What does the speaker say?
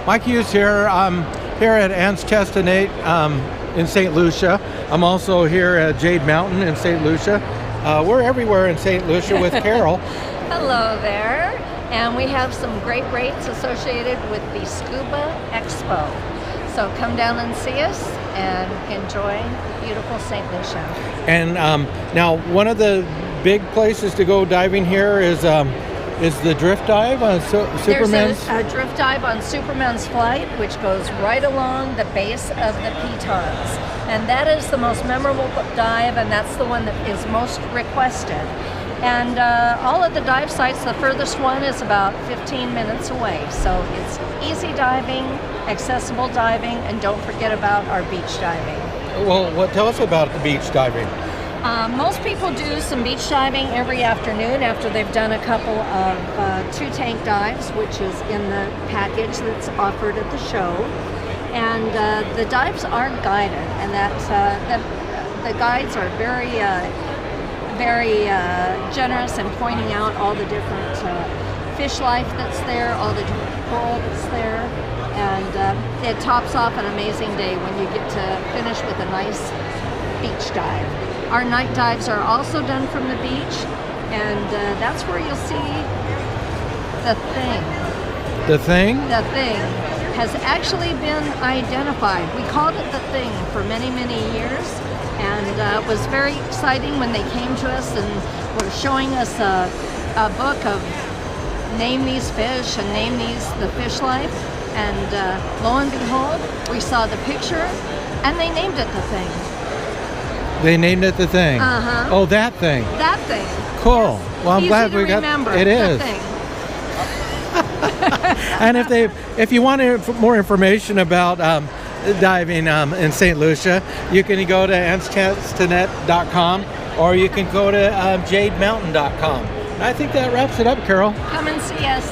Mike Hughes here. I'm here at Anse Chastanet in St. Lucia. I'm also here at Jade Mountain in St. Lucia. We're everywhere in St. Lucia with Carol. Hello there. And we have some great rates associated with the Scuba Expo. So come down and see us and enjoy beautiful St. Lucia. And now one of the big places to go diving here is the drift dive on Superman's? There's a drift dive on Superman's Flight, which goes right along the base of the pitons. And that is the most memorable dive, and that's the one that is most requested. And all of the dive sites, the furthest one is about 15 minutes away. So it's easy diving, accessible diving, and don't forget about our beach diving. Well, tell us about the beach diving. Most people do some beach diving every afternoon after they've done a couple of 2-tank dives, which is in the package that's offered at the show. And the dives are guided, and the guides are very generous in pointing out all the different fish life that's there, all the different coral that's there. And it tops off an amazing day when you get to finish with a nice beach dive. Our night dives are also done from the beach, and that's where you'll see the thing. The thing? The thing has actually been identified. We called it the thing for many, many years, and it was very exciting when they came to us and were showing us a book of name these fish and name the fish life, and lo and behold, we saw the picture, and they named it the thing. They named it the thing. Uh-huh. Oh, that thing. That thing. Cool. Yes. Well, I'm Easy glad to we got remember. it. Is. The thing. And if you want more information about diving in St. Lucia, you can go to ansechastanet.com or you can go to jademountain.com. I think that wraps it up, Carol. Come and see us.